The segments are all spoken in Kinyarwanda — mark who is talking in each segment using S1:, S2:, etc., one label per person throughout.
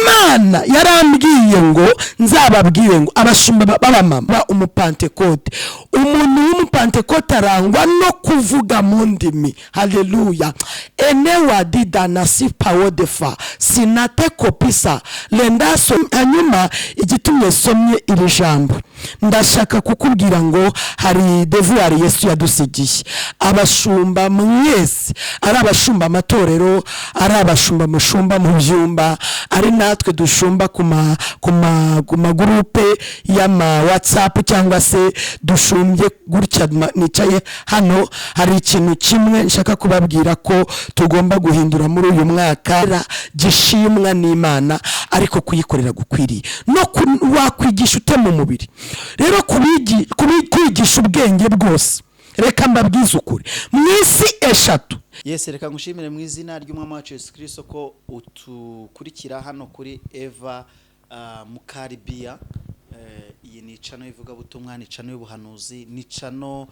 S1: Imana yarambwiye ngo nzababwire ngo abashumba b'abamama umupantekote. Umuntu w'umupantekote arangwa no kuvuga mu ndimi. Haleluya. Enewa dida nasi pawo defa sinate kopisa lendaso. Hanyuma igitumye somye iri jambo ndashaka kukubwira ngo hari devoir Yesu yadusigiye. Abashumba mwese, ari abashumba amatorero, ari abashumba mushumba mu byumba, ari natwe dushumba kuma groupe y'ama WhatsApp cyangwa se dushumbye gutya nicaye hano. Hari ikintu kimwe nshaka kubabwira ko tugomba guhindura muri uyu mwaka gishimwa n'Imana, ariko kuyikorera gukwiriye no wakwigisha ute mu mubiri. Rero kwigisha ubwenge bwose, reka mbabwize ukuri mwisi eshatu.
S2: Yes, reka ngushimire mu izina ry'umwami wacu Yesu Kristo ko utukurikira hano kuri Eva Mukaribia. Iyi ni cano ivuga butumwa, ni cano y'ubuhanuzi, ni cano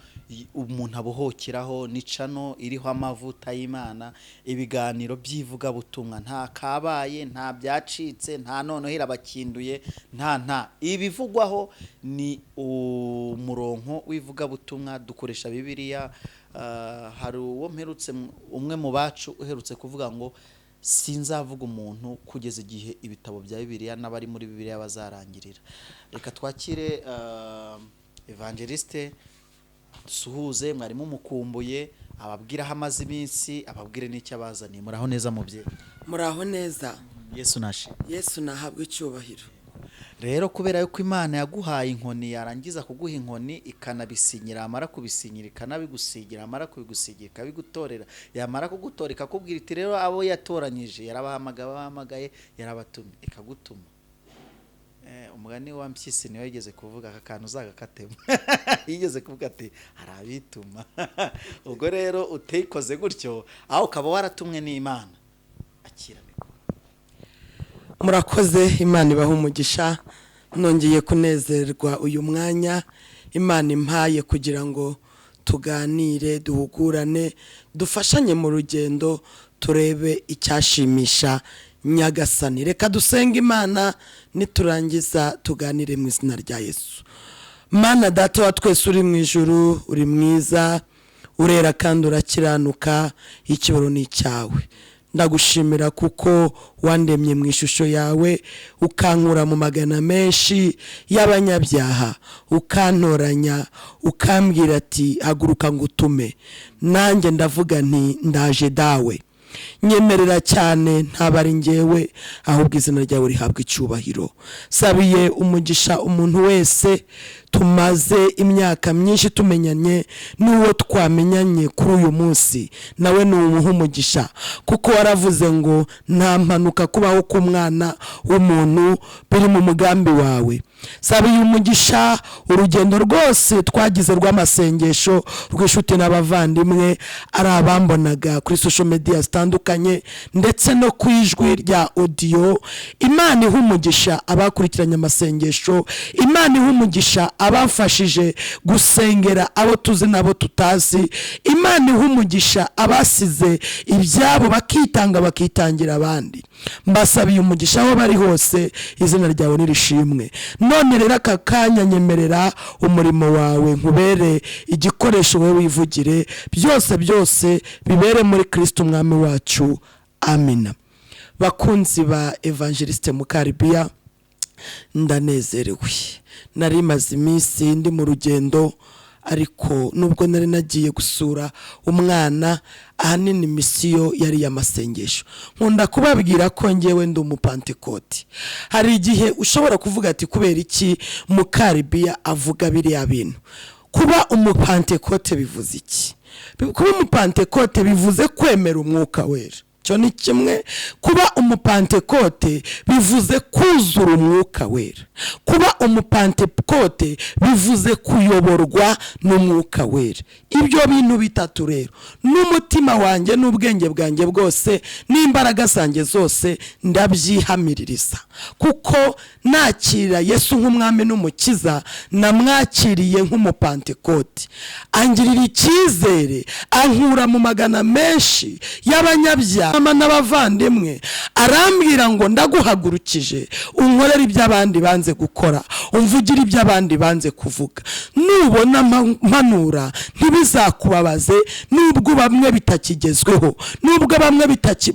S2: umuntu abohokeraho, ni cano iriho amavuta y'Imana, ibiganiro by'ivuga butumwa, nta kabaye, nta byacitse, nta noneho irabakinduye, nta ibivugwaho ni umuronko w'ivuga butumwa. Dukoresha Bibiliya. Hari uwo mperutse, umwe mu bacu uherutse kuvuga ngo sinzavuga umuntu kugeza igihe ibitabo bya Bibiliya n'abari muri Bibiliya bazarangirira. Reka twakire evangeliste dusuhuze. Mwarimu mukumbuye, ababwira aho amaze iminsi, ababwire n'icyo abazaniye. Muraho neza mubyeyi?
S1: Muraho neza.
S2: Yesu nashi.
S1: Yesu nahabwe icyubahiro.
S2: Rero kubera yuko Imana yaguhaye inkoni, yarangiza kuguha inkoni ikanabisinyira, amara kubisinyira ikanabigusigira, amara kubigusigira ikabigutorera, yamara kugutora ikakubwira iti rero abo yatoranyije yarabahamagaye yarabatumye ikagutuma. Umugani wa Mpyisi niwe yigeze kuvuga aka kantu uzagakatema. Yigeze kuvuga ati arabituma. Ubwo rero uteyikoze gutyo aho ukaba waratumwe n'Imana, akira mikoro.
S1: Murakoze, Imana ibaha umugisha. Nongeye kunezerwa uyu mwanya Imana impaye kugira ngo tuganire, duhugurane, dufashanye mu rugendo, turebe icyashimisha Nyagasani. Reka dusenga Imana, niturangiza tuganire mu izina rya Yesu. Mana Data wa twese uri mu ijuru, uri mwiza, urera kandi urakiranuka, icyubahiro ni cyawe. Ndagushimira kuko wandemye mu ishusho yawe, ukankura mu magana menshi y'abanyabyaha, ukantoranya, ukambwira ati haguruka ngutume. Nanjye ndavuga nti ndaje dawe. Nyemerera cyane, ntabari njyewe ahubwo izina ryawe rihabwa icyubahiro. Sabiye umugisha umuntu wese tumaze imyaka myinshi tumenyanye, n'uwo twamenyanye kuri uyu munsi nawe ni umugisha, kuko waravuze ngo nta mpanuka kubaho k'umwana w'umuntu biri mu mugambi wawe. Sabiye umugisha urugendo rwose twagize rw'amasengesho, rw'inshuti n'abavandimwe, ari abambonaga kuri social media zitandukanye ndetse no ku ijwi rya audio. Imana iha umugisha abakurikiranye amasengesho, Imana iha umugisha abafashije gusengera abo tuzi nabo tutazi, Imana iha umugisha abasize ibyabo bakitanga bakitangira abandi. Mbasabiye umugisha aho bari hose, izina ryawe nirishimwe. None rero aka kanya nyemerera umurimo wawe nkubere igikoresho wowe wivugire, byose bibere muri Kristo umwami wacu. Amina. Bakunzi ba Evangeliste Mukaribia, ndanezerewe. Nari maze iminsi ndi mu rugendo, ariko nubwo nari nagiye gusura umwana, ahanini misiyo yari y'amasengesho. Nkunda kubabwira ko njyewe ndi umupantekote. Hari igihe ushobora kuvuga ati kubera iki Mukaribia avuga biriya bintu? Kuba umupantekote bivuze iki? Kuba umupantekote bivuze kwemera umwuka wera. Cyo ni kimwe. Kuba umupantekote bivuze kuzura umwuka wera. Kuba umupantekote pantekote bivuze kuyoborwa n'umwuka wera. Ibyo bintu bitatu rero, n'umutima wanjye n'ubwenge bwanjye bwose n'imbaraga zanjye zose ndabyihamiririza, kuko nakira Yesu nk'umwami n'umukiza, namwakiriye nk'umupantekote. Angirira icyizere, ankura mu magana menshi y'abanyabyaha n'abavandimwe, arambwira ngo ndaguhagurukije unkorera ibyo abandi banze gukora, umvugira ibyo abandi banze kuvuga. Nubona mpanura ntibizakubabaze, nubwo bamwe bitakigezweho, nubwo bamwe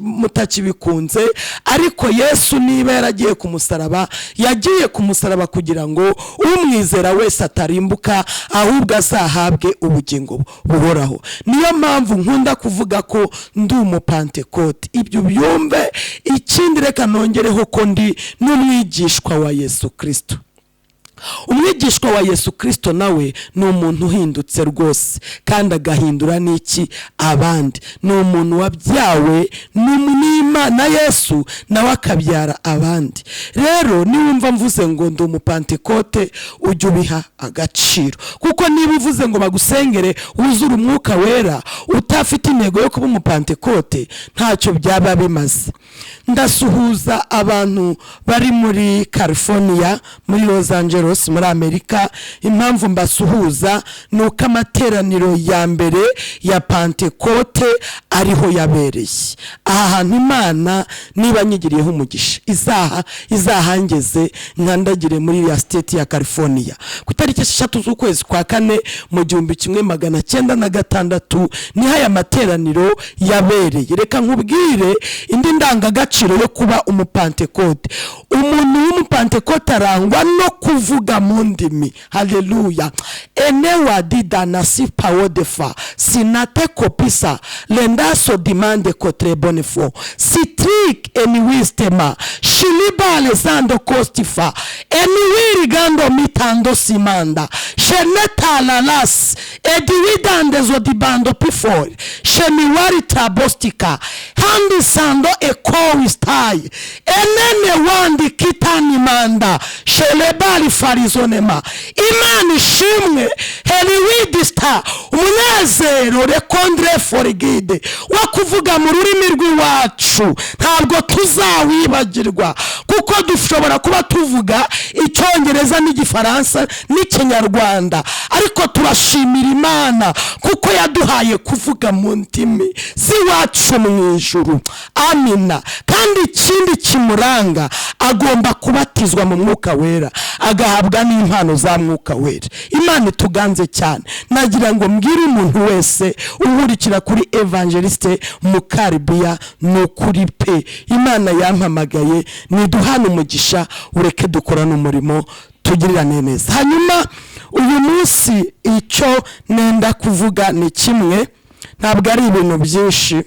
S1: mutakibikunze, ariko Yesu niba yaragiye ku musaraba, yagiye ku musaraba kugira ngo umwizera wese atarimbuka, ahubwo azahabwe ubugingo buhoraho. Niyo mpamvu nkunda kuvuga ko ndi umupantekote. Ibyo byumve. Ikindi reka nongereho ko ndi n'umwigishwa wa Yesu Kristo. Umwigishwa wa Yesu Kristo nawe ni umuntu uhindutse rwose, kandi agahindura n'iki abandi. Ni umuntu wabyawe n'Imana Yesu, nawe akabyara abandi. Rero niwumva mvuze ngo ndi umupantekote, ujye ubiha agaciro, kuko niba uvuze ngo bagusengere wuzure umwuka wera utafite intego yo kuba umupantekote, ntacyo byaba bimaze. Ndasuhuza abantu bari muri California, muri Los Angeles, muri Amerika. Impamvu mbasuhuza nuko amateraniro ya mbere ya Pantekote ariho yabereye. Aha hantu Imana niba nyigiriyeho umugisha izahangeze nkandagire muri ya state ya California ku itariki 3 z'ukwezi kwa 4 mu 1996 niho aya materaniro yabereye. Reka nkubwire indi ndangagaciro yo kuba umupantekote. Umuntu w'umupantekote arangwa no kuvuga mu ndimi. Haleluya. Enewa dida nasi pawodefa sinate kopisa lendaso dimande kotre bonefo sitrik eni wistema shiliba alessandro kostifa eni wirigando mitando simanda sheneta lalas ediwidande zodibando pifor shemiwari trabostika handi sando ekowistai enene wandi kitani manda shelebali farizonema. Imana ishimwe. Heliwidista umunezero rekondre forigide wo kuvuga mu rurimi rw'iwacu ntabwo tuzawibagirwa, kuko dushobora kuba tuvuga Icyongereza n'Igifaransa n'Ikinyarwanda, ariko turashimira Imana kuko yaduhaye kuvuga mu ndimi z'iwacu mu ijuru. Amina. Kandi ikindi kimuranga, agomba kubatizwa mu mwuka wera, agahabwa n'impano za mwuka wera. Imana tuganze cyane. Nagira ngo mbwire umuntu wese uhurikira kuri Evangeliste Mukaribia, nukuri pe Imana yampamagaye, niduhana umugisha, ureke dukorana umurimo, tugirirane neza. Hanyuma uyu munsi icyo nenda kuvuga ni kimwe, ntabwo ari ibintu byinshi.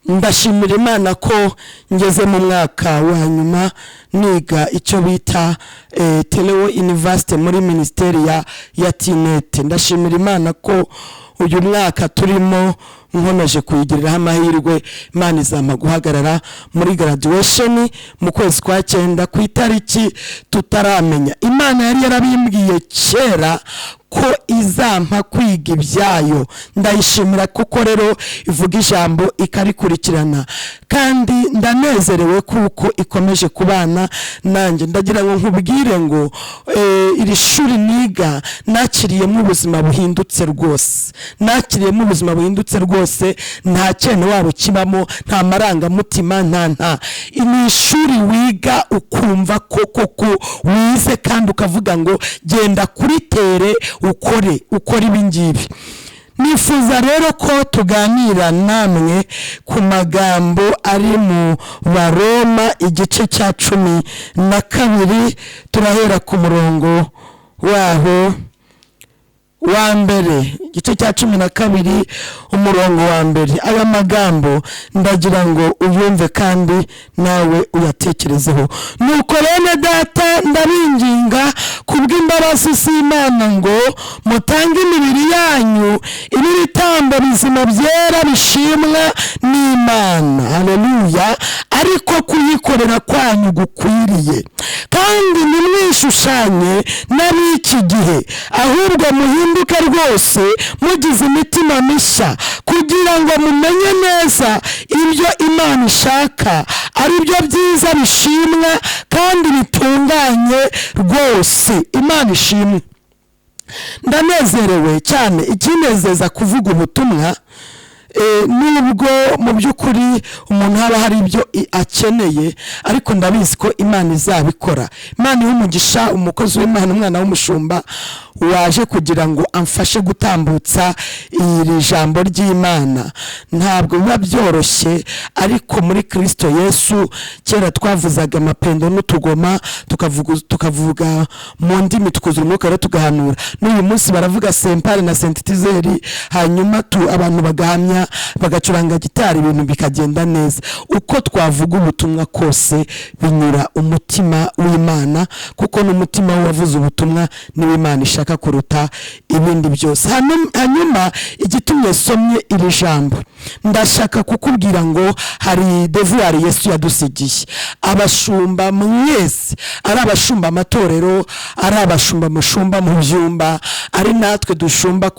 S1: Ndashimira Imana ko ngeze mu mwaka wa nyuma niga icyo bita Teleo University muri ministeri ya Tinete. Ndashimira Imana ko uyu mwaka turimo nkomeje kuyigirira amahirwe. Imana izampa guhagarara muri graduation mu kwezi kwa 9 ku itariki tutaramenya. Imana yari yarabimbwiye kera ko izampa kwiga ibyayo. Ndayishimira kuko rero ivuga ijambo ikarikurikirana, kandi ndanezerewe kuko ikomeje kubana nanjye. Ndagira ngo nkubwire ngo iri shuri niga nakiriyemo ubuzima buhindutse rwose, nakiriyemo ubuzima buhindutse rwose. Nta cyene wabo kibamo, nta maranga mutima, nta ini shuri wiga ukumva koko wize, kandi ukavuga ngo genda kuri tere ukore ibingibi. Nifuza rero ko tuganira namwe ku magambo ari mu Baroma igice cya 12, turahera ku murongo waho wa mbere igice cya 12 umurongo wa mbere. Aya magambo ndagira ngo uyumve kandi nawe uyatekerezeho. Nuko bene data ndabinginga kubw'imbabazi z'Imana ngo mutange imibiri yanyu ibi bitambo bizima byera bishimwa n'Imana, haleluya, ariko kuyikorera kwanyu gukwiriye, kandi nimwishushanye n'ab'iki gihe, ahubwo muhinduke rwose mugize imitima mishya, kugira ngo mumenye neza ibyo Imana ishaka, ari byo byiza bishimwa kandi bitunganye rwose. Imana ishimwe. Ndanezerewe cyane, ikinezeza kuvuga ubutumwa nubwo mu by'ukuri umuntu haba hari ibyo akeneye, ariko ndabizi ko Imana izabikora. Imana y'umugisha, umukozi w'Imana, umwana w'umushumba waje kugira ngo amfashe gutambutsa iri jambo ry'Imana. Ntabwo biba byoroshye, ariko muri Kristo Yesu kera twavuzaga amapendo n'utugoma, tukavuga mu ndimi, tukuzura umwuka rero tugahanura. N'uyu munsi baravuga sempare na sentetizeri, hanyuma abantu bagahamya, bagacuranga gitari, ibintu bikagenda neza. Uko twavuga ubutumwa kose binyura umutima w'Imana, kuko n'umutima wavuze ubutumwa ni Imana ishaka kuruta ibindi byose. Hanyuma igitumye somye iri jambo, ndashaka kukubwira ngo hari devoir Yesu yadusigiye. Abashumba mwese, ari abashumba amatorero, ari abashumba mushumba mu byumba, ari natwe dushumba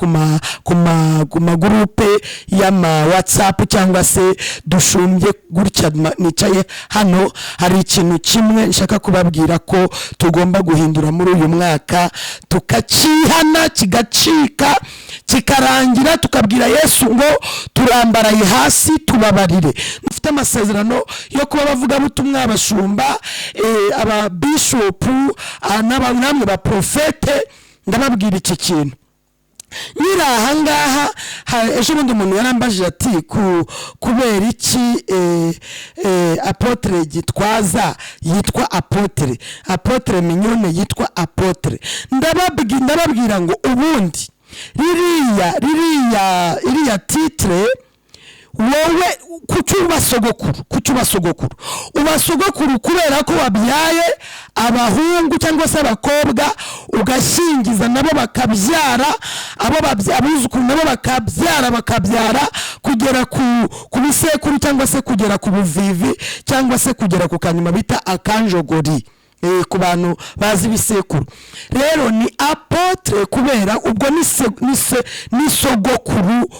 S1: ku magurupe y'ama WhatsApp, cyangwa se dushumbye gutya nicaye hano, hari ikintu kimwe nshaka kubabwira ko tugomba guhindura muri uyu mwaka, tukacihana kigacika kikarangira, tukabwira Yesu ngo turambaraye hasi tubabarire. Dufite amasezerano yo kuba bavuga butumwa, abashumba, aba bishop, n'abamwe ba profete. Ndababwira iki kintu nyira ahangaha. Ejo bundi umuntu yarambajije ati kubera iki apotre Gitwaza yitwa apotre Mignone yitwa apotre. Ndababwira ngo ubundi iriya titre, wowe kucyubasogokuru ubasogokuru kubera ko wabyaye abahungu cyangwa se abakobwa, ugashingiza nabo bakabyara, abuzukuru nabo bakabyara kugera ku bisekuru, cyangwa se kugera ku buvivi, cyangwa se kugera ku kanyuma bita akanjogori, ku bantu bazi ibisekuru. Rero ni apotre kubera ubwo ni sogokuru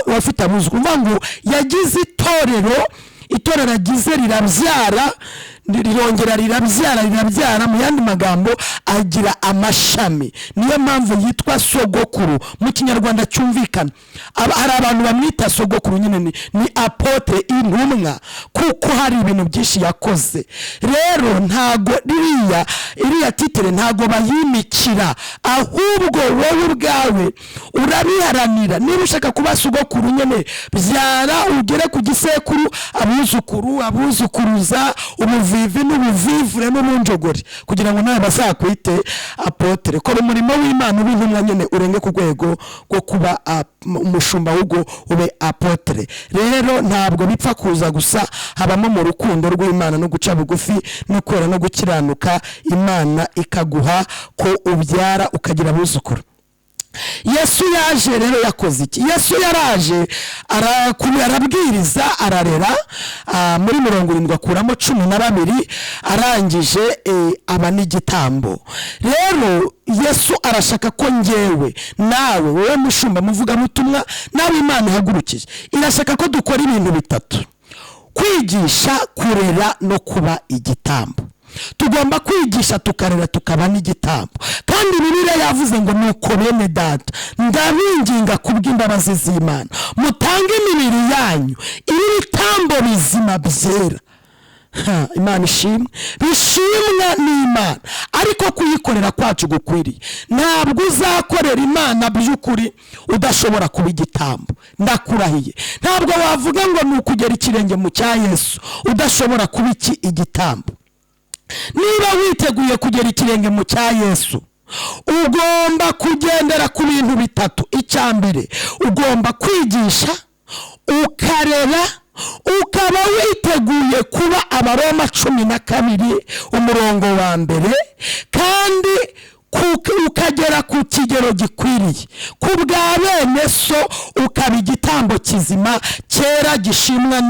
S1: wafite abuzukuru. Mvuga ngo yagize itorero agize rirabyara, rirongera rirabyara, mu yandi magambo agira amashami. Niyo mpamvu yitwa sogokuru mu Kinyarwanda cyumvikana. Hari abantu bamwita sogokuru, nyine ni apotre, intumwa, kuko hari ibintu byinshi yakoze. Rero ntago iriya titre ntago bayimikira, ahubwo wowe ubwawe urabiharanira. Niba ushaka kuba sogokuru, nyine byara ugere ku gisekuru, abuzukuruza, ubuvivi n'ubuvivure n'ubunjogori, kugira ngo nawe bazakwite apotre. Kora umurimo w'Imana ubintumwa, nyine urenge ku rwego rwo kuba umushumba w'ubwo ube apotre. Rero ntabwo bipfa kuza gusa, habamo mu rukundo rw'Imana no guca bugufi no kwera no gukiranuka, Imana ikaguha ko ubyara ukagira abuzukuru. Yesu yaje rero yakoze iki? Yesu yaraje arabwiriza, ararera, muri 70 akuramo 12, arangije aba n'igitambo. Rero Yesu arashaka ko njyewe nawe, wowe mushumba muvuga butumwa, nawe Imana ihagurukije, irashaka ko dukora ibintu bitatu: kwigisha, kurera no kuba igitambo. Tugomba kwigisha, tukarera, tukaba n'igitambo. Kandi Bibiliya yavuze ngo nuko bene data ndabinginga kubw'imbabazi z'Imana mutange imibiri yanyu ibi bitambo bizima byera. Imana ishimwe, bishimwa n'Imana, ariko kuyikorera kwacu gukwiriye. Ntabwo uzakorera Imana by'ukuri udashobora kuba igitambo, ndakurahiye. Ntabwo wavuga ngo nukugera ikirenge mu cya Yesu udashobora kuba igitambo. Niba witeguye kugera ikirenge mu cya Yesu, ugomba kugendera ku bintu bitatu. icya mbere, ugomba kwigisha, ukarera, ukaba witeguye kuba Abaroma 12 umurongo wa mbere, kandi ukagera ku kigero gikwiriye. Ku bwa bene so ukaba igitambo kizima cyera gishimwa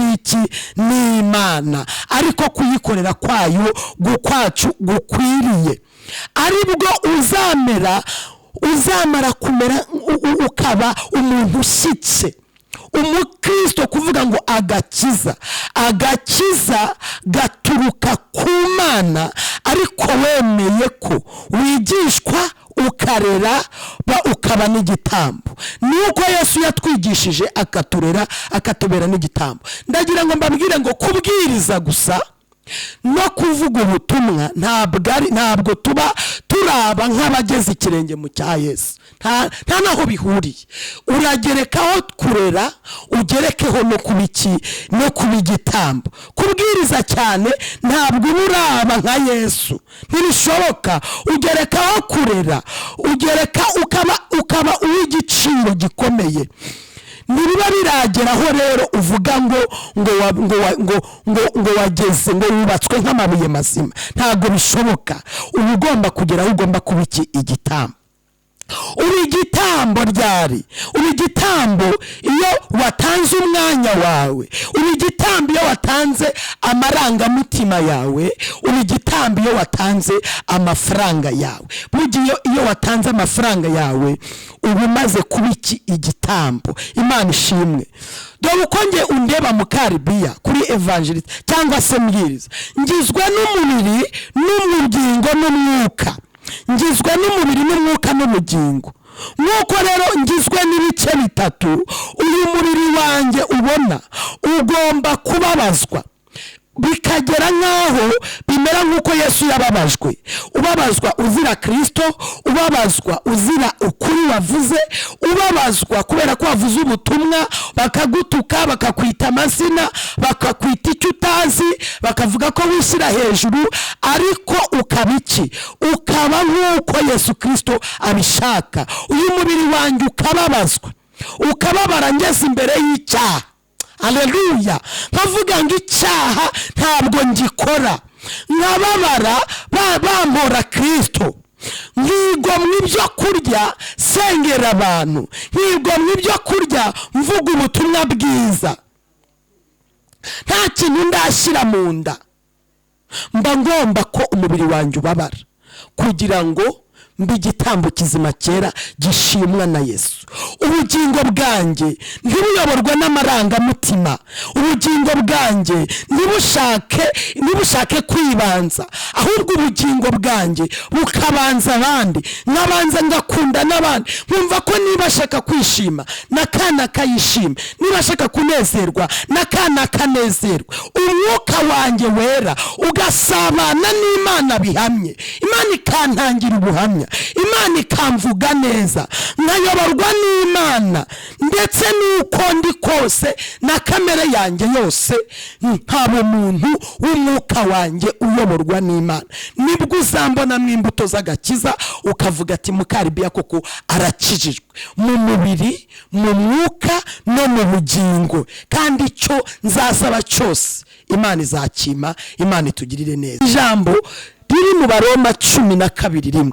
S1: n'Imana, ariko kuyikorera kwayo kwacu gukwiriye, aribwo uzamara kumera ukaba umuntu ushyitse. Umukristo kuvuga ngo agakiza gaturuka ku Mana, ariko wemeye ko wigishwa, ukarera, ukaba n'igitambo. Nuko Yesu yatwigishije akaturera, akatubera n'igitambo. Ndagira ngo mbabwire ngo kubwiriza gusa no kuvuga ubutumwa ntabwo tuba turaba nk'abageze ikirenge mu cya Yesu. Nta naho bihuriye. Uragerekaho kurera, ugerekeho no kuba igitambo. Kubwiriza cyane ntabwo uraba nka Yesu, ntibishoboka. Ugerekaho kurera, ukaba uw'igiciro gikomeye. Nibiba birageraho rero uvuga ngo wageze, ngo wubatswe nk'amabuye mazima, ntabwo bishoboka. Uba ugomba kugeraho, ugomba kuba igitambo. Uri igitambo ryari? Uri igitambo iyo watanze umwanya wawe, uri igitambo iyo watanze amarangamutima yawe, uri igitambo iyo watanze amafaranga yawe. Bugiye iyo watanze amafaranga yawe uba umaze kuba igitambo. Imana ishimwe. Dore uko nge undeba mu Karibiya kuri evangelist cyangwa se mbwiriza, ngizwe n'umubiri n'ubugingo n'umwuka. Ngizwe n'umubiri n'umwuka n'ubugingo. Nk'uko rero ngizwe n'ibice bitatu, uyu mubiri wanjye ubona ugomba kubabazwa, bikagera nk'aho bimera nk'uko Yesu yababajwe. Ubabazwa uzira Kristo, ubabazwa uzira ukuri wavuze, ubabazwa kubera ko wavuze ubutumwa, bakagutuka, bakakwita amazina, bakakwita icyo utazi, bakavuga ko wishyira hejuru, ariko ukaba iki? Ukaba nk'uko Yesu Kristo abishaka. Uyu mubiri wanjye ukababazwa, ukababara ngeze imbere y'icyaha. Haleluya. Nkavuga ngo icyaha ntabwo ngikora, nkababara bampora Kristo, nkigwa mu ibyo kurya sengera abantu, nkigwa mu ibyo kurya mvuga ubutumwa bwiza, nta kintu ndashyira mu nda. Mba ngomba ko umubiri wanjye ubabara kugira ngo mbi igitambo kizima cyera gishimwa na Yesu. Ubugingo bwanjye ntibuyoborwa n'amarangamutima. Ubugingo bwanjye ntibushake kwibanza, ahubwo ubugingo bwanjye bukabanza abandi, nkabanza ngakunda n'abandi, nkumva ko niba ashaka kwishima n'akana kayishima, niba ashaka kunezerwa n'akana kanezerwa. Umwuka wanjye wera ugasabana n'Imana bihamye, Imana ikantangira ubuhamya, Imana ikamvuga neza, nkayoborwa n'Imana, ndetse n'uko ndi kose na kamere yanjye yose nkaba umuntu w'umwuka wanjye uyoborwa n'Imana. Nibwo uzambona mu imbuto z'agakiza ukavuga ati mu Karibiya koko arakijijwe, mu mubiri, mu mwuka no mu bugingo, kandi icyo nzasaba cyose Imana izakima. Imana itugirire neza. Ijambo riri mu Baroma 12:1.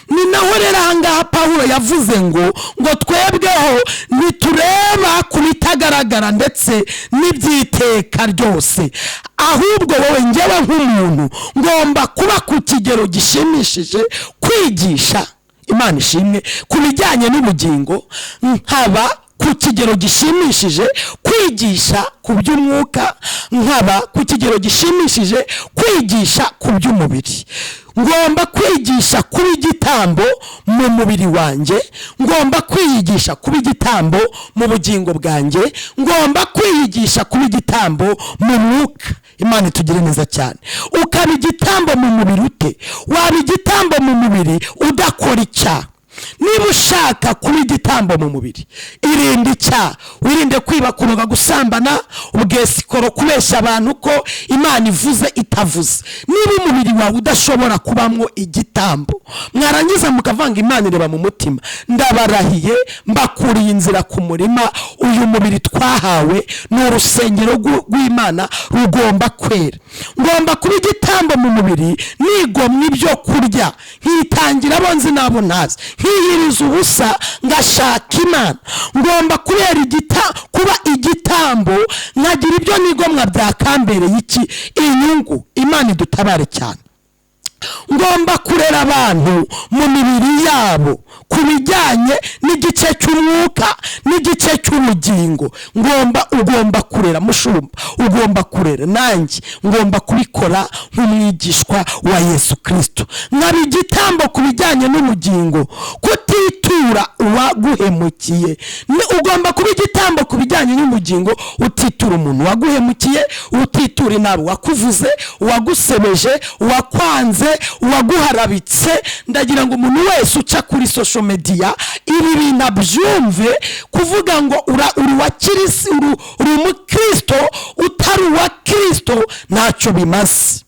S1: Ni naho rero ahangaha Pawulo yavuze ngo twebweho ntitureba ku bitagaragara ndetse n'ibyiteka ryose, ahubwo wowe njyewe nk'umuntu ngomba kuba ku kigero gishimishije kwigisha. Imana ishimwe. Ku bijyanye n'ubugingo nkaba ku kigero gishimishije kwigisha ku by'umwuka, nkaba ku kigero gishimishije kwigisha ku by'umubiri. Ngomba kwigisha kuba igitambo mu mubiri wanjye, ngomba kwiyigisha kuba igitambo mu bugingo bwanjye, ngomba kwiyigisha kuba igitambo mu mwuka. Imana itugire neza cyane. Ukaba igitambo mu mubiri ute? Waba igitambo mu mubiri udakora icyaha. niba ushaka kuba igitambo mu mubiri, irinde icyaha, wirinde kwiba, kuroga, gusambana, ubwesikoro, kubeshya abantu ko Imana ivuze itavuze. Niba umubiri wawe udashobora kubamwo igitambo, mwarangiza mukavanga Imana ireba mu mutima, ndabarahiye mbakuriye inzira ku murima, uyu mubiri twahawe ni urusengero rw'Imana, rugomba kwera. Ngomba kuba igitambo mu mubiri, nigomwa ibyo kurya, nkitangira abo nzi n'abo ntazi, nkiyiriza ubusa ngashaka Imana. Ngomba kuba igitambo, nkagira ibyo nigomwa byakambereye iki inyungu. Imana idutabare cyane. Ngomba kurera abantu mu mibiri yabo ku bijyanye n'igice cy'umwuka n'igice cy'ubugingo. Ugomba kurera mushumba, ugomba kurera, nanjye ngomba kubikora nk'umwigishwa wa Yesu Kristo. Nkaba igitambo ku bijyanye n'ubugingo, kutitura uwaguhemukiye. Ugomba kuba igitambo ku bijyanye n'ubugingo, utitura umuntu waguhemukiye, utitura inabi wakuvuze, uwagusebeje, uwakwanze, uwaguharabitse. Ndagira ngo umuntu wese uca kuri social media ibi bintu abyumve, kuvuga ngo uri wa Kirisi, uri umukristo, utari uwa Kristo ntacyo bimaze.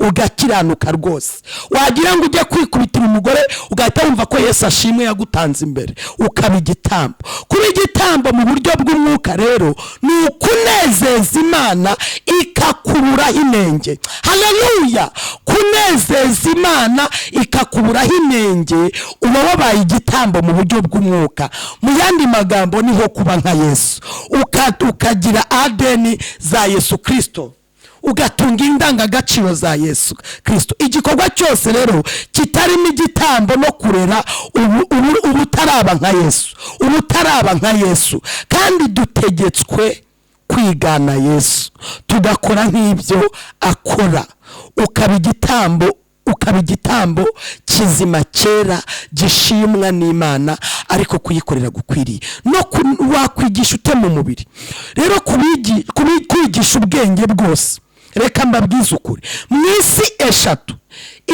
S1: Ugakiranuka rwose, wagira ngo ujye kwikubitira umugore ugahita wumva ko Yesu ashimwe yagutanze imbere, ukaba igitambo. Kuba igitambo mu buryo bw'umwuka rero ni ukunezeza Imana ikakuburaho inenge. Haleluya! Kunezeza Imana ikakuburaho inenge, uba wabaye igitambo mu buryo bw'umwuka. Mu yandi magambo niho kuba nka Yesu, ukagira adeni za Yesu Kristo, ugatunga indangagaciro za Yesu Kristo. Igikorwa cyose rero kitarimo igitambo no kurera, ubu utaraba nka Yesu, ubu utaraba nka Yesu. Kandi dutegetswe kwigana Yesu, tugakora nk'ibyo akora. Ukaba igitambo kizima, cyera, gishimwa n'Imana, ariko kuyikorera gukwiriye. No wakwigisha ute mu mubiri rero? Kwigisha ubwenge bwose, reka mbabwize ukuri, mu isi eshatu,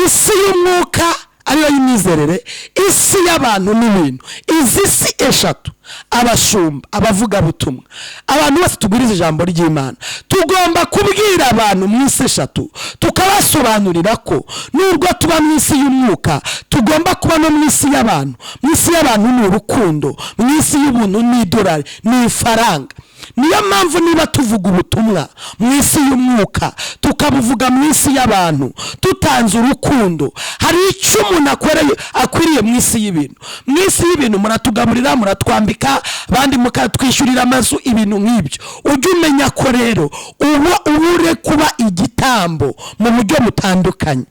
S1: isi y'umwuka ariyo y'imizerere, isi y'abantu n'ibintu, izi si eshatu, abashumba, abavuga butumwa, abantu bose tuguriza ijambo ry'Imana, tugomba kubwira abantu mu isi eshatu, tukabasobanurira ko nubwo tuba mu isi y'umwuka, tugomba kuba no mu isi y'abantu. Mu isi y'abantu ni urukundo, mu isi y'ubuntu ni idolari, ni ifaranga. Niyo mpamvu niba tuvuga ubutumwa mu isi y'umwuka, tukabuvuga mu isi y'abantu, tutanze urukundo, hari icyo umuntu akwiriye mu isi y'ibintu. Mu isi y'ibintu muratugaburira, muratwambika, abandi mukatwishyurira amazu, ibintu nk'ibyo. Ujye umenya ko rero ubure kuba igitambo mu buryo butandukanye.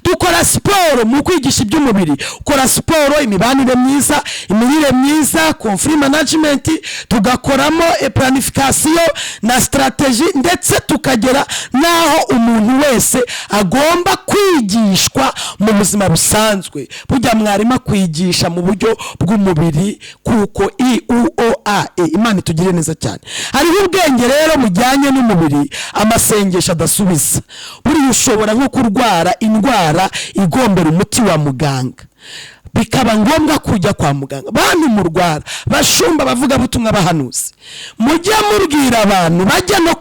S1: Dukora siporo mu kwigisha iby'umubiri, ukora siporo, imibanire myiza, imirire myiza, conflict management, tugakoramo planification na strategy, ndetse tukagera naho umuntu wese agomba kwigishwa mu buzima busanzwe. Burya mwarima kwigisha mu buryo bw'umubiri, kuko Imana itugire neza cyane. Hariho ubwenge rero mujyanye n'umubiri, amasengesho adasubiza. Buriya ushobora nko kurwara indwara igombera umuti wa muganga, bikaba ngombwa kujya kwa muganga. Bantu murwara, bashumba, bavuga butumwa, abahanuzi, mujya mubwira abantu bajya no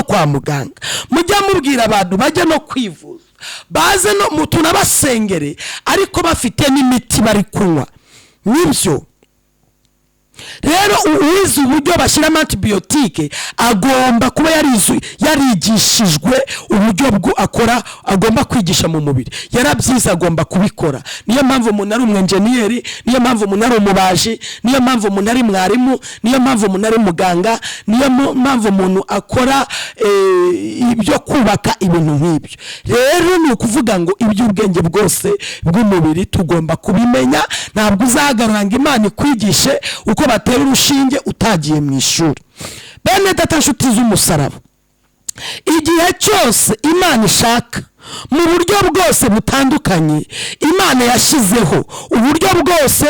S1: kwa muganga, mujya mubwira abantu bajya no kwivuza, baze no mutunabasengere, ariko bafite n'imiti bari kunywa. Nibyo rero uwize uburyo bashyiramo antibiyotike agomba kuba yarigishijwe uburyo akora, agomba kwigisha mu mubiri, yarabyize, agomba kubikora. Niyo mpamvu umuntu ari umwenjeniyeri, niyo mpamvu umuntu ari umubaji, niyo mpamvu umuntu ari mwarimu, niyo mpamvu umuntu ari muganga, niyo mpamvu umuntu akora ibyo kubaka ibintu nk'ibyo. Rero ni ukuvuga ngo iby'ubwenge bwose bw'umubiri tugomba kubimenya. Ntabwo uzahagarara ngo Imana ikwigishe uko batera urushinge utagiye mu ishuri. Bene data, nshuti z'umusaraba, igihe cyose Imana ishaka, mu buryo bwose butandukanye, Imana yashyizeho uburyo bwose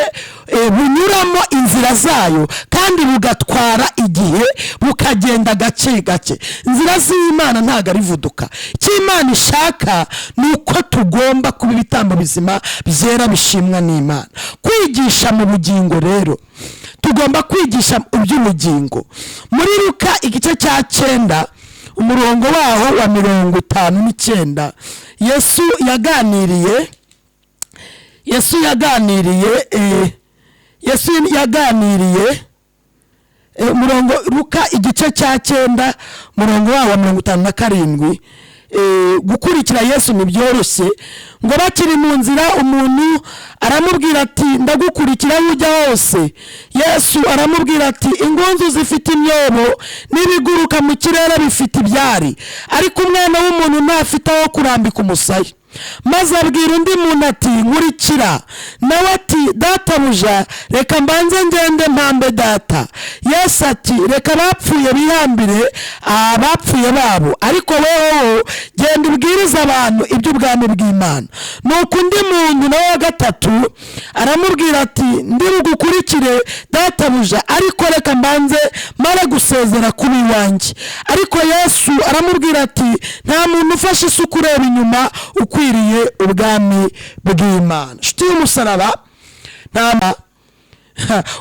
S1: bunyuramo inzira zayo, kandi bugatwara igihe, bukagenda gake gake. Inzira z'Imana ntabwo ari vuduka. Icyo Imana ishaka ni uko ko tugomba kuba ibitambo bizima byera bishimwa n'Imana. Kwigisha mu bugingo rero, tugomba kwigisha iby'ubugingo. Muri Luka igice cya 9 umurongo waho wa 59, Yesu yaganiriye umurongo Luka igice cya 9 umurongo waho wa 57. Gukurikira Yesu nibyoroshye, ngo bakiri mu nzira umuntu aramubwira ati ndagukurikira ujya hose. Yesu aramubwira ati ingunzu zifite imyobo n'ibiguruka mu kirere bifite ibyari, ariko umwana w'umuntu ntafite aho kurambika umusaya. Maze abwira undi muntu ati nkurikira. Nawe ati databuja reka mbanze ngende mpambe data. Yesu ati reka bapfuye bihambire abapfuye babo, ariko wowe genda ubwiriza abantu iby'ubwami bw'Imana. Nuko undi muntu nawe wa gatatu aramubwira ati ndi bugukurikire databuja, ariko reka mbanze mare gusezera kuba iwanjye. Ariko Yesu aramubwira ati nta muntu ufashe isuku ureba inyuma ukwiriye ubwami bw'Imana. Nshuti y'umusaraba, nta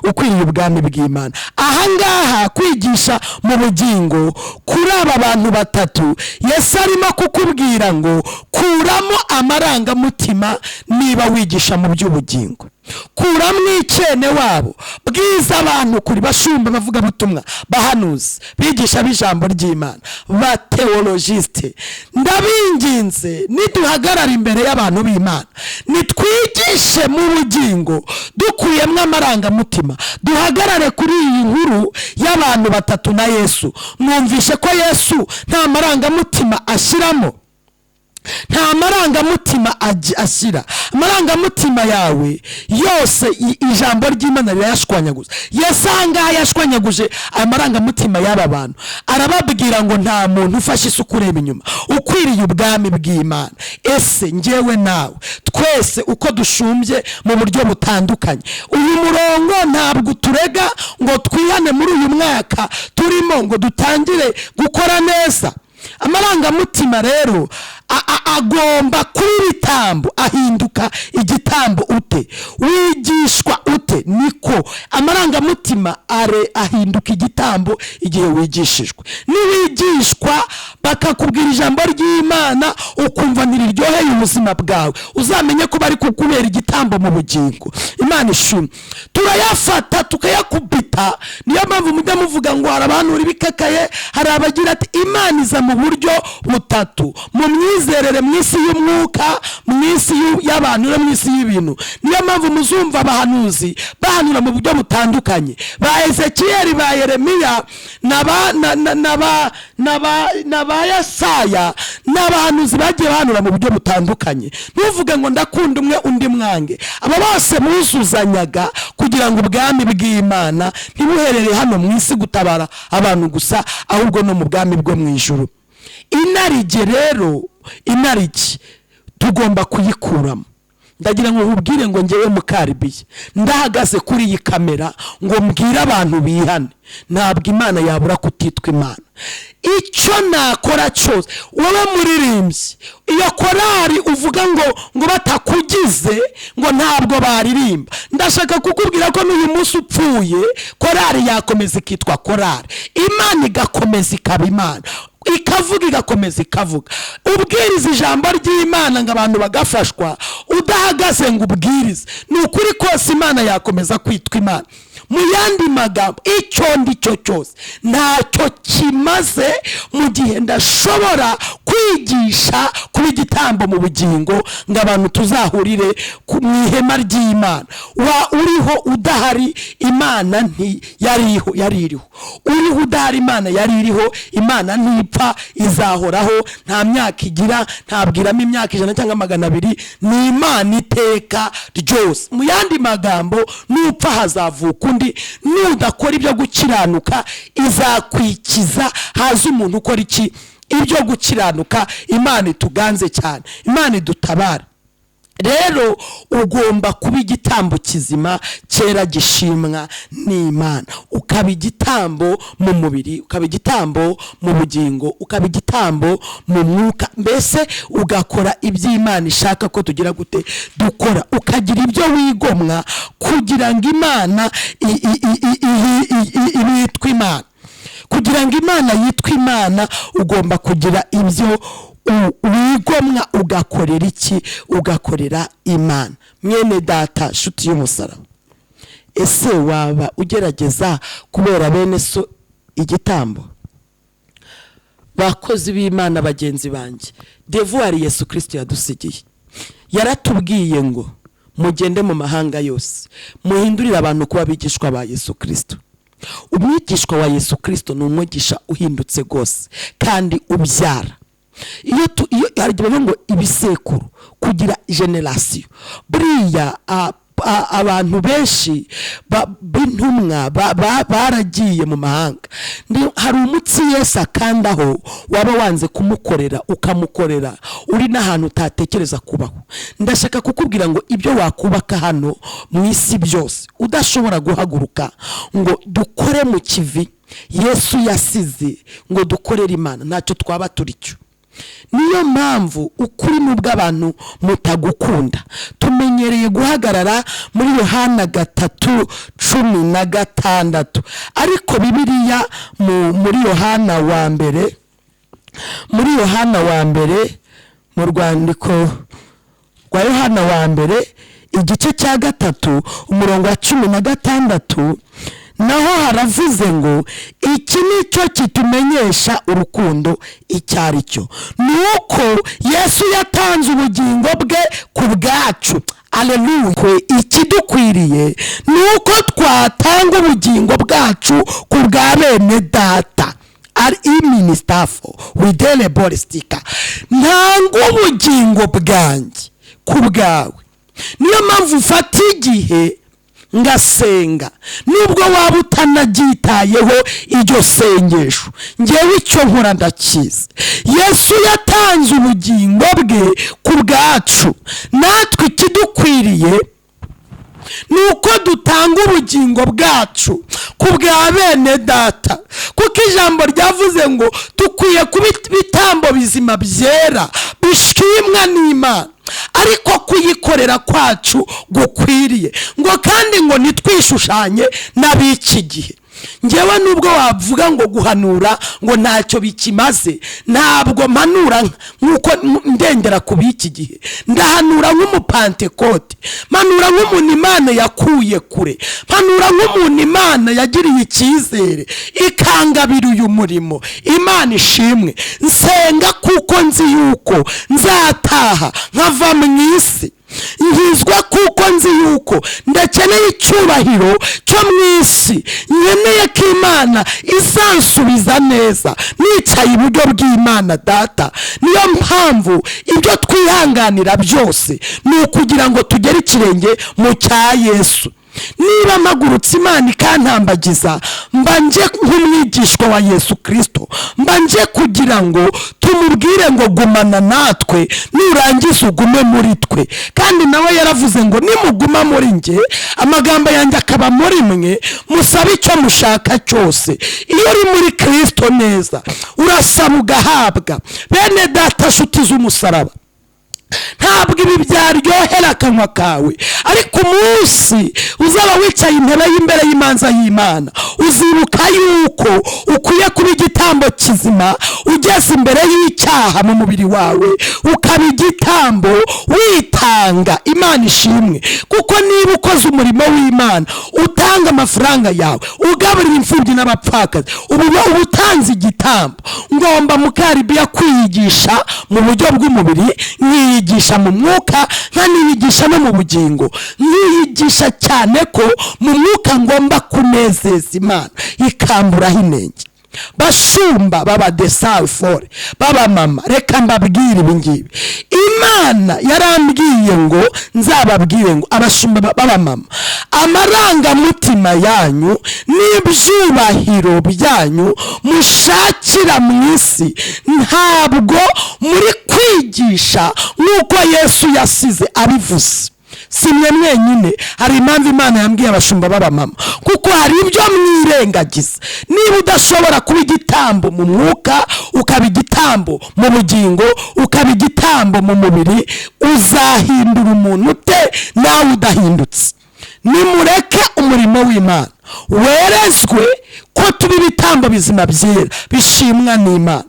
S1: ukwiriye ubwami bw'Imana. Ahangaha kwigisha mu bugingo kuri aba bantu batatu, Yesu arimo kukubwira ngo kuramo amarangamutima niba wigisha mu by'ubugingo. Kuramo icyene wabo, bwiza abantu kuri Bashumba, bavuga butumwa, bahanuzi, bigisha b'ijambo ry'Imana, ba theologiste. Ndabinginze niduhagarara imbere y'abantu b'Imana, nitwigishe mu bugingo dukuyemo amarangamutima. Duhagarare kuri iyi nkuru y'abantu batatu na Yesu. Mwumvishe ko Yesu nta marangamutima ashyiramo, nta marangamutima ashyira. Amarangamutima yawe yose ijambo ry'Imana rirayashwanyaguza. Yesu ahangaha yashwanyaguje amarangamutima y'aba bantu, arababwira ngo nta muntu ufashe isuku ureba inyuma ukwiriye ubwami bw'Imana. Ese njyewe nawe twese uko dushumbye mu buryo butandukanye, uyu murongo ntabwo turega ngo twihane muri uyu mwaka turimo ngo dutangire gukora neza. Amarangamutima rero agomba kuba ibitambo. Ahinduka igitambo ute? Wigishwa ute? Niko amarangamutima ahinduka igitambo igihe wigishijwe. Niwigishwa bakakubwira ijambo ry'Imana ukumva ntiriryoheye ubuzima bwawe, uzamenye ko bari kukubera igitambo mu bugingo. Imana ishimwe. Turayafata tukayakubita. Niyo mpamvu mujya muvuga ngo hari abantu uri bikakaye, hari abagira ati Imana iza mu buryo butatu: mu myizerere, mu isi y'umwuka, mu isi y'abantu no mu isi y'ibintu. Niyo mpamvu muzumva abahanuzi bahanura mu buryo butandukanye, ba Ezekiyeli, ba Yeremiya, na ba Yesaya, n'abahanuzi bagiye bahanura mu buryo butandukanye. Ntuvuge ngo ndakunda umwe undi mwange. Aba bose buzuzanyaga kugira ngo ubwami bw'Imana ntibuherere hano mu isi gutabara abantu gusa, ahubwo no mu bwami bwo mu ijuru. Inarige rero, inarige tugomba kuyikuramo. Ndagira ngo nkubwire ngo ngewe Mukaribiye ndahagaze kuri iyi kamera ngo mbwire abantu bihane. Ntabwo Imana yabura kutitwa Imana. Icyo nakora cyose, wowe muririmbyi, iyo korari uvuga ngo batakugize ngo ntabwo baririmba, ndashaka kukubwira ko n'uyu munsi upfuye korari yakomeza ikitwa korari, Imana igakomeza ikaba Imana, ikavuga igakomeza ikavuga. Ubwiriza ijambo ry'Imana ngo abantu bagafashwa, udahagaze ngo ubwirize, ni ukuri kose Imana yakomeza kwitwa Imana. Mu yandi magambo, icyo ndi cyo cyose ntacyo kimaze mu gihe ndashobora kwigisha kuba igitambo mu bugingo ngo abantu tuzahurire mu ihema ry'Imana. Uriho udahari, Imana ntiyariho, yaririho. Uriho udahari, Imana yaririho. Imana ntipfa, izahoraho, nta myaka igira, ntabwiramo imyaka 100 cyangwa 200. Ni Imana iteka ryose. Mu yandi magambo, nupfa hazavuka undi, nudakora ibyo gukiranuka izakwikiza, haza umuntu ukora iki? Ibyo gukiranuka. Imana ituganze cyane, Imana idutabara. rero ugomba kuba igitambo kizima cyera gishimwa n'Imana, ukaba igitambo mu mubiri, ukaba igitambo mu bugingo, ukaba igitambo mu mwuka, mbese ugakora iby'Imana ishaka ko tugira gute dukora, ukagira ibyo wigomwa kugira ngo Imana yitwe Imana. Kugira ngo Imana yitwe Imana ugomba kugira ibyo wigomwa ugakorera iki? Ugakorera Imana. Mwene data shuti y'umusaraba, ese waba ugerageza kubera bene so igitambo? Bakozi b'Imana bagenzi banjye, devoir Yesu Kristo yadusigiye, yaratubwiye ngo mugende mu mahanga yose muhindurire abantu kuba bigishwa ba Yesu Kristo. Umwigishwa wa Yesu Kristo ni umwigisha uhindutse gose kandi ubyara. Iyo harimo ngo ibisekuru kugira generation, buriya abantu benshi b'intumwa baragiye mu mahanga. Hari umutsi Yesu akandaho waba wanze kumukorera ukamukorera uri n'ahantu utatekereza kubaho. Ndashaka kukubwira ngo ibyo wakubaka hano mu isi byose udashobora guhaguruka ngo dukore mu kivi Yesu yasize ngo dukorere Imana, ntacyo twaba turi cyo. Niyo mpamvu ukuri nubwo abantu mutagukunda, tumenyereye guhagarara muri Yohana 3:16, ariko Bibiliya muri Yohana wa mbere mu rwandiko rwa Yohana wa mbere igice cya 3 umurongo wa 16 naho haravuze ngo iki nicyo kitumenyesha urukundo icyari cyo, nuko Yesu yatanze ubugingo bwe ku bwacu. Aleluya. Ikidukwiriye nuko twatanga ubugingo bwacu ku bwa bene data. Ari iministafo widele boristika, ntanga ubugingo bwanjye ku bwawe. Niyo mpamvu ufata igihe ngasenga, nubwo waba utanagitayeho iryo sengesho, ngewe icyo nkora ndakizi. Yesu yatanze ubugingo bwe ku bwacu, natwe ikidukwiriye nuko dutanga ubugingo bwacu ku bwa bene data, kuko ijambo ryavuze ngo dukwiye kuba ibitambo bizima byera bishimwa n'Imana, ariko kuyikorera kwacu gukwiriye ngo kandi ngo nitwishushanye n'ab'iki gihe. Ngewe nubwo wavuga ngo guhanura ngo ntacyo bikimaze, ntabwo mpanura nkuko ndengera ku b'iki gihe. Ndahanura nk'umupantekote, mpanura nk'umuntu Imana yakuye kure, mpanura nk'umuntu Imana yagiriye icyizere ikangabira uyu murimo. Imana ishimwe. Nsenga kuko nzi yuko nzataha nkava mu isi, nkizwa kuko nzi yuko ndakeneye icyubahiro cyo mu isi, nkeneye ko Imana izansubiza neza nicaye iburyo bw'Imana Data. Niyo mpamvu ibyo twihanganira byose ni ukugira ngo tugere ikirenge mu cya Yesu. Niba mpagurutse Imana ikantambagiza, mba nje nk'umwigishwa wa Yesu Kristo, mba nje kugira ngo tumubwire ngo gumana natwe, nurangiza ugume muri twe. Kandi nawe yaravuze ngo nimuguma muri nge, amagambo yanjye akaba muri mwe, musabe icyo mushaka cyose. Iyo uri muri Kristo neza, urasaba ugahabwa. Bene data shuti z'umusaraba, ntabwo ibi byaryohera akanwa kawe, ariko umunsi uzaba wicaye intebe y'imbere y'imanza y'Imana, uzibuka yuko ukwiye kuba igitambo kizima ugeze imbere y'icyaha mu mubiri wawe, ukaba igitambo witanga. Imana ishimwe. Kuko niba ukoze umurimo w'Imana, utanga amafaranga yawe, ugaburira imfubyi n'abapfakazi, uba utanze igitambo. Ngomba mukaribiya kwiyigisha mu buryo bw'umubiri, nkiyigisha mu mwuka, nkaniyigisha no mu bugingo. Nkiyigisha cyane ko mu mwuka ngomba kunezeza Imana ikamburaho inenge. Bashumba baba desafore, baba mama, reka mbabwire ibi ngibi. Imana yarambwiye ngo nzababwire ngo abashumba b'abamama, amarangamutima yanyu n'ibyubahiro byanyu mushakira mu isi ntabwo muri kwigisha nk'uko Yesu yasize abivuze. Simwe mwenyine, hari impamvu Imana yambwiye abashumba b'abamama, kuko hari ibyo mwirengagiza. Niba udashobora kuba igitambo mu mwuka, ukaba igitambo mu bugingo, ukaba igitambo mu mubiri, uzahindura umuntu ute nawe udahindutse? Nimureke umurimo w'Imana werezwe ko tuba ibitambo bizima byera bishimwa n'Imana.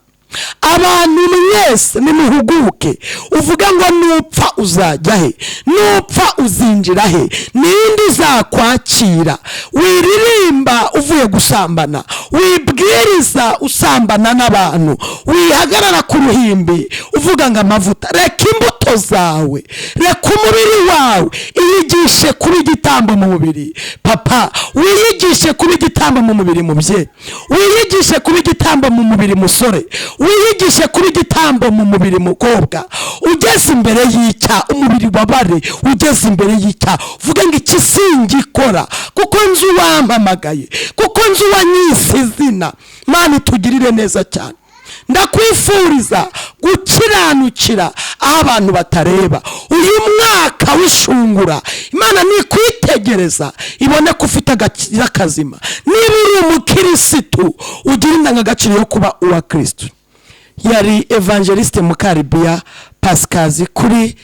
S1: Abantu mwese nimuhuguke, uvuga ngo nupfa uzajya he, nupfa uzinjira he, ninde uzakwakira? Wiririmba uvuye gusambana, wibwiriza usambana n'abantu, wihagarara ku ruhimbi uvuga ngo amavuta. Reka imbuto zawe, reka umubiri wawe, iyigishe kuba igitambo mu mubiri. Papa, wiyigishe kuba igitambo mu mubiri mubyeyi, wiyigishe kuba igitambo mu mubiri musore, wiyigishe kuba igitambo mu mubiri mukobwa. Ugeze imbere y'icya umubiri wabare, ugeze imbere y'icya vuga ngo iki singikora kuko nzi uwampamagaye, kuko nzi uwanyise izina. Mana tugirire neza cyane. Ndakwifuriza gukiranukira aho abantu batareba. Uyu mwaka w'ishungura Imana nikwitegereza ibone ko ufite agaciro kazima. Niba uri umukirisitu ugira indangagaciro yo kuba uwa Kristo. Yari evangeliste Mukaribia Pasikazi kuri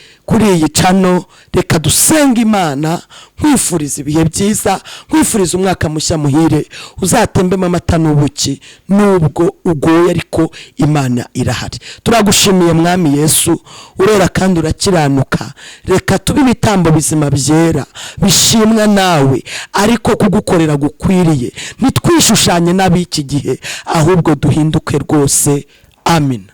S1: iyi cano. Reka dusenga Imana, nkwifuriza ibihe byiza, nkwifuriza umwaka mushya muhire, uzatembemo amata n'ubuki nubwo ugoye ariko Imana irahari. Turagushimiye Mwami Yesu, urera kandi urakiranuka. Reka tube ibitambo bizima byera bishimwa nawe, ariko kugukorera gukwiriye. Ntitwishushanye n'ab'iki gihe, ahubwo duhinduke rwose. Amen.